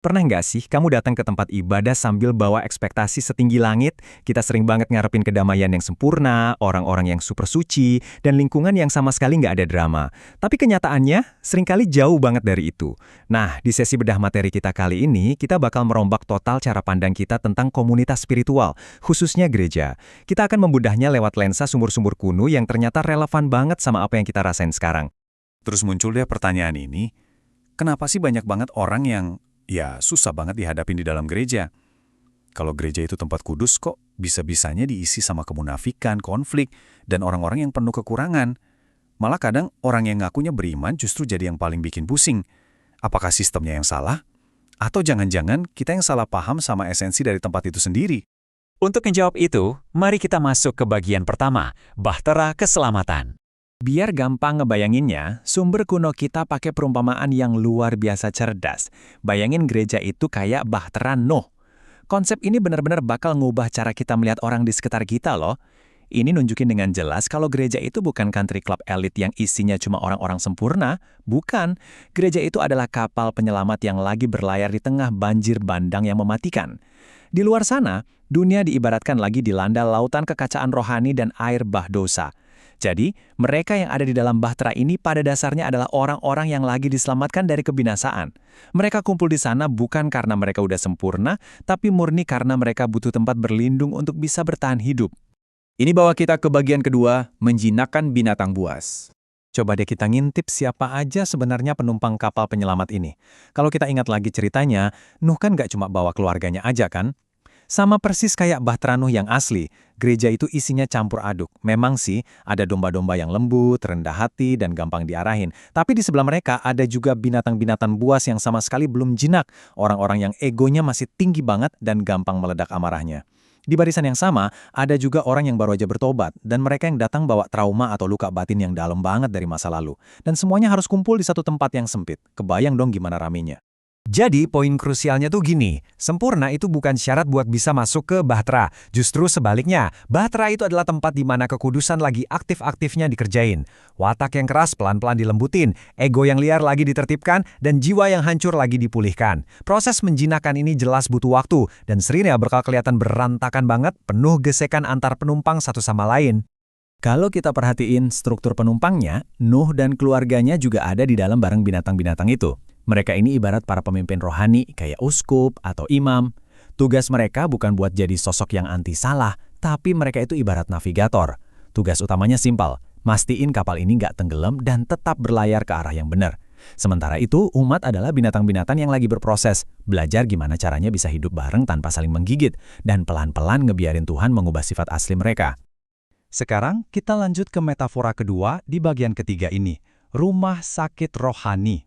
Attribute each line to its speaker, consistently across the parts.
Speaker 1: Pernah nggak sih kamu datang ke tempat ibadah sambil bawa ekspektasi setinggi langit? Kita sering banget ngarepin kedamaian yang sempurna, orang-orang yang super suci, dan lingkungan yang sama sekali nggak ada drama. Tapi kenyataannya, seringkali jauh banget dari itu. Nah, di sesi bedah materi kita kali ini, kita bakal merombak total cara pandang kita tentang komunitas spiritual, khususnya gereja. Kita akan membudahnya lewat lensa sumber-sumber kuno yang ternyata relevan banget sama apa yang kita rasain sekarang.
Speaker 2: Terus muncul deh pertanyaan ini, kenapa sih banyak banget orang yang, ya susah banget dihadapin di dalam gereja? Kalau gereja itu tempat kudus kok bisa-bisanya diisi sama kemunafikan, konflik, dan orang-orang yang penuh kekurangan. Malah kadang orang yang ngakunya beriman justru jadi yang paling bikin pusing. Apakah sistemnya yang salah? Atau jangan-jangan kita yang salah paham sama esensi dari tempat itu sendiri?
Speaker 3: Untuk menjawab itu, mari kita masuk ke bagian pertama, bahtera keselamatan.
Speaker 1: Biar gampang ngebayanginnya, sumber kuno kita pakai perumpamaan yang luar biasa cerdas. Bayangin gereja itu kayak bahtera Nuh. Konsep ini benar-benar bakal ngubah cara kita melihat orang di sekitar kita loh. Ini nunjukin dengan jelas kalau gereja itu bukan country club elit yang isinya cuma orang-orang sempurna. Bukan. Gereja itu adalah kapal penyelamat yang lagi berlayar di tengah banjir bandang yang mematikan. Di luar sana, dunia diibaratkan lagi dilanda lautan kekacauan rohani dan air bah dosa. Jadi, mereka yang ada di dalam bahtera ini pada dasarnya adalah orang-orang yang lagi diselamatkan dari kebinasaan. Mereka kumpul di sana bukan karena mereka udah sempurna, tapi murni karena mereka butuh tempat berlindung untuk bisa bertahan hidup.
Speaker 4: Ini bawa kita ke bagian kedua, menjinakkan binatang buas.
Speaker 1: Coba deh kita ngintip siapa aja sebenarnya penumpang kapal penyelamat ini. Kalau kita ingat lagi ceritanya, Nuh kan nggak cuma bawa keluarganya aja kan? Sama persis kayak bahtera Nuh yang asli, gereja itu isinya campur aduk. Memang sih, ada domba-domba yang lembut, rendah hati, dan gampang diarahin. Tapi di sebelah mereka ada juga binatang-binatang buas yang sama sekali belum jinak. Orang-orang yang egonya masih tinggi banget dan gampang meledak amarahnya. Di barisan yang sama, ada juga orang yang baru aja bertobat, dan mereka yang datang bawa trauma atau luka batin yang dalam banget dari masa lalu. Dan semuanya harus kumpul di satu tempat yang sempit. Kebayang dong gimana ramenya.
Speaker 5: Jadi, poin krusialnya tuh gini, sempurna itu bukan syarat buat bisa masuk ke bahtera. Justru sebaliknya, bahtera itu adalah tempat di mana kekudusan lagi aktif-aktifnya dikerjain. Watak yang keras pelan-pelan dilembutin, ego yang liar lagi ditertibkan, dan jiwa yang hancur lagi dipulihkan. Proses menjinakkan ini jelas butuh waktu, dan seringnya bakal kelihatan berantakan banget, penuh gesekan antar penumpang satu sama lain.
Speaker 1: Kalau kita perhatiin struktur penumpangnya, Nuh dan keluarganya juga ada di dalam barang binatang-binatang itu. Mereka ini ibarat para pemimpin rohani kayak uskup atau imam. Tugas mereka bukan buat jadi sosok yang anti salah, tapi mereka itu ibarat navigator. Tugas utamanya simpel, mastiin kapal ini nggak tenggelam dan tetap berlayar ke arah yang benar. Sementara itu, umat adalah binatang-binatang yang lagi berproses, belajar gimana caranya bisa hidup bareng tanpa saling menggigit, dan pelan-pelan ngebiarin Tuhan mengubah sifat asli mereka.
Speaker 4: Sekarang kita lanjut ke metafora kedua di bagian ketiga ini, rumah sakit rohani.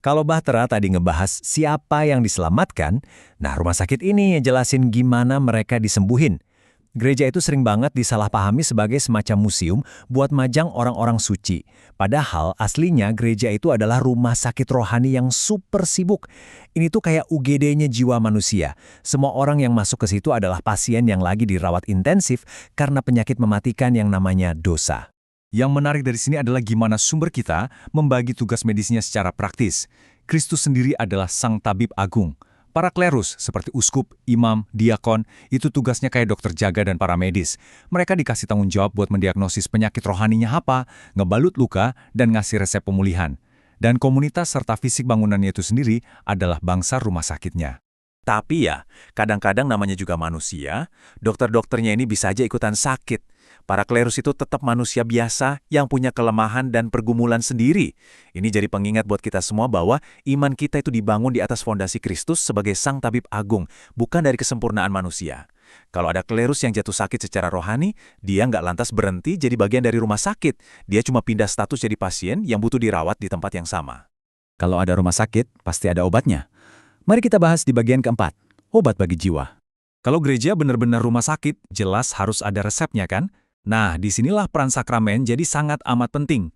Speaker 5: Kalau bahtera tadi ngebahas siapa yang diselamatkan, nah rumah sakit ini ngejelasin gimana mereka disembuhin. Gereja itu sering banget disalahpahami sebagai semacam museum buat majang orang-orang suci. Padahal aslinya gereja itu adalah rumah sakit rohani yang super sibuk. Ini tuh kayak UGD-nya jiwa manusia. Semua orang yang masuk ke situ adalah pasien yang lagi dirawat intensif karena penyakit mematikan yang namanya dosa.
Speaker 2: Yang menarik dari sini adalah gimana sumber kita membagi tugas medisnya secara praktis. Kristus sendiri adalah sang tabib agung. Para klerus seperti uskup, imam, diakon, itu tugasnya kayak dokter jaga dan para medis. Mereka dikasih tanggung jawab buat mendiagnosis penyakit rohaninya apa, ngebalut luka, dan ngasih resep pemulihan. Dan komunitas serta fisik bangunannya itu sendiri adalah bangsa rumah sakitnya.
Speaker 3: Tapi ya, kadang-kadang namanya juga manusia, dokter-dokternya ini bisa aja ikutan sakit. Para klerus itu tetap manusia biasa yang punya kelemahan dan pergumulan sendiri. Ini jadi pengingat buat kita semua bahwa iman kita itu dibangun di atas fondasi Kristus sebagai sang tabib agung, bukan dari kesempurnaan manusia. Kalau ada klerus yang jatuh sakit secara rohani, dia nggak lantas berhenti jadi bagian dari rumah sakit. Dia cuma pindah status jadi pasien yang butuh dirawat di tempat yang sama.
Speaker 4: Kalau ada rumah sakit, pasti ada obatnya. Mari kita bahas di bagian keempat, obat bagi jiwa.
Speaker 2: Kalau gereja benar-benar rumah sakit, jelas harus ada resepnya kan? Nah, disinilah peran sakramen jadi sangat amat penting.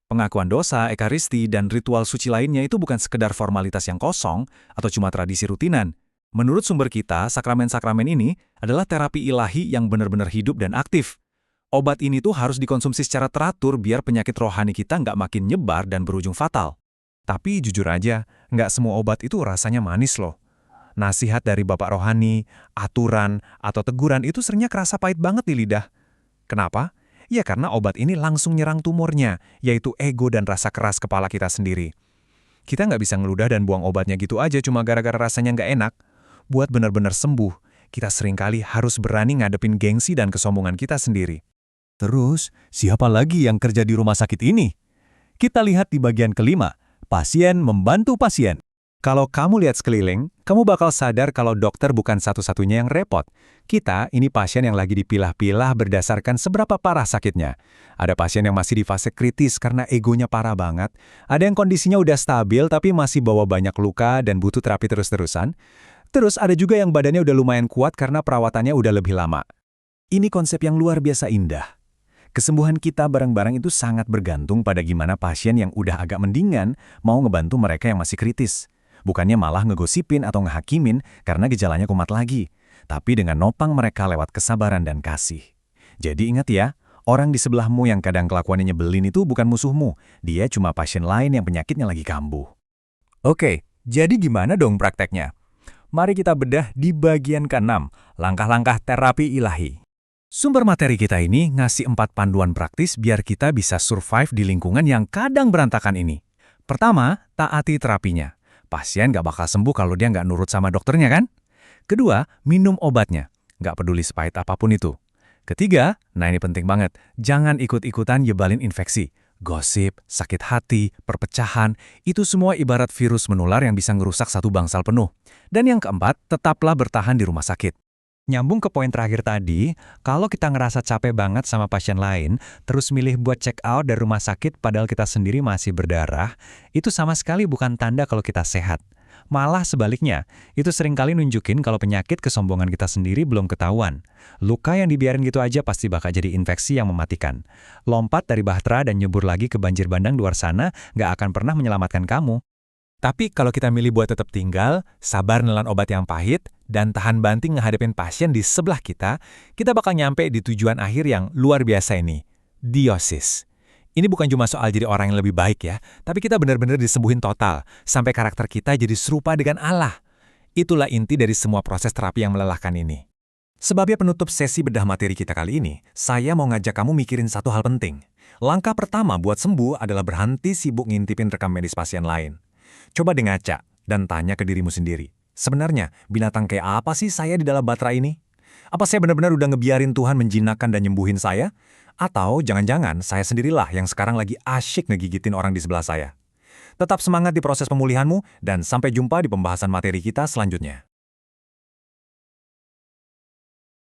Speaker 2: Pengakuan dosa, ekaristi, dan ritual suci lainnya itu bukan sekedar formalitas yang kosong atau cuma tradisi rutinan. Menurut sumber kita, sakramen-sakramen ini adalah terapi ilahi yang benar-benar hidup dan aktif. Obat ini tuh harus dikonsumsi secara teratur biar penyakit rohani kita nggak makin nyebar dan berujung fatal.
Speaker 5: Tapi jujur aja, nggak semua obat itu rasanya manis loh.
Speaker 1: Nasihat dari bapak rohani, aturan, atau teguran itu seringnya kerasa pahit banget di lidah. Kenapa? Ya karena obat ini langsung nyerang tumornya, yaitu ego dan rasa keras kepala kita sendiri. Kita nggak bisa ngeludah dan buang obatnya gitu aja cuma gara-gara rasanya nggak enak. Buat benar-benar sembuh, kita seringkali harus berani ngadepin gengsi dan kesombongan kita sendiri.
Speaker 5: Terus, siapa lagi yang kerja di rumah sakit ini? Kita lihat di bagian kelima, pasien membantu pasien.
Speaker 1: Kalau kamu lihat sekeliling, kamu bakal sadar kalau dokter bukan satu-satunya yang repot. Kita, ini pasien yang lagi dipilah-pilah berdasarkan seberapa parah sakitnya. Ada pasien yang masih di fase kritis karena egonya parah banget. Ada yang kondisinya udah stabil tapi masih bawa banyak luka dan butuh terapi terus-terusan. Terus ada juga yang badannya udah lumayan kuat karena perawatannya udah lebih lama.
Speaker 2: Ini konsep yang luar biasa indah. Kesembuhan kita bareng-bareng itu sangat bergantung pada gimana pasien yang udah agak mendingan mau ngebantu mereka yang masih kritis. Bukannya malah ngegosipin atau ngehakimin karena gejalanya kumat lagi, tapi dengan nopang mereka lewat kesabaran dan kasih. Jadi ingat ya, orang di sebelahmu yang kadang kelakuannya nyebelin itu bukan musuhmu, dia cuma pasien lain yang penyakitnya lagi kambuh.
Speaker 5: Oke, jadi gimana dong prakteknya? Mari kita bedah di bagian ke-6, langkah-langkah terapi ilahi.
Speaker 1: Sumber materi kita ini ngasih 4 panduan praktis biar kita bisa survive di lingkungan yang kadang berantakan ini. Pertama, taati terapinya. Pasien nggak bakal sembuh kalau dia nggak nurut sama dokternya kan? Kedua, minum obatnya. Nggak peduli sepahit apapun itu. Ketiga, nah ini penting banget, jangan ikut-ikutan nyebalin infeksi. Gosip, sakit hati, perpecahan, itu semua ibarat virus menular yang bisa ngerusak satu bangsal penuh. Dan yang keempat, tetaplah bertahan di rumah sakit.
Speaker 4: Nyambung ke poin terakhir tadi, kalau kita ngerasa capek banget sama pasien lain, terus milih buat check out dari rumah sakit padahal kita sendiri masih berdarah, itu sama sekali bukan tanda kalau kita sehat. Malah sebaliknya, itu seringkali nunjukin kalau penyakit kesombongan kita sendiri belum ketahuan. Luka yang dibiarin gitu aja pasti bakal jadi infeksi yang mematikan. Lompat dari bahtera dan nyebur lagi ke banjir bandang luar sana nggak akan pernah menyelamatkan kamu.
Speaker 1: Tapi kalau kita milih buat tetap tinggal, sabar nelan obat yang pahit, dan tahan banting ngehadapin pasien di sebelah kita bakal nyampe di tujuan akhir yang luar biasa ini, diosis. Ini bukan cuma soal jadi orang yang lebih baik ya, tapi kita benar-benar disembuhin total, sampai karakter kita jadi serupa dengan Allah. Itulah inti dari semua proses terapi yang melelahkan ini. Sebagai penutup sesi bedah materi kita kali ini, saya mau ngajak kamu mikirin satu hal penting. Langkah pertama buat sembuh adalah berhenti sibuk ngintipin rekam medis pasien lain. Coba deh ngaca dan tanya ke dirimu sendiri. Sebenarnya, binatang kayak apa sih saya di dalam batra ini? Apa saya benar-benar udah ngebiarin Tuhan menjinakkan dan nyembuhin saya? Atau jangan-jangan saya sendirilah yang sekarang lagi asyik ngegigitin orang di sebelah saya? Tetap semangat di proses pemulihanmu dan sampai jumpa di pembahasan materi kita selanjutnya.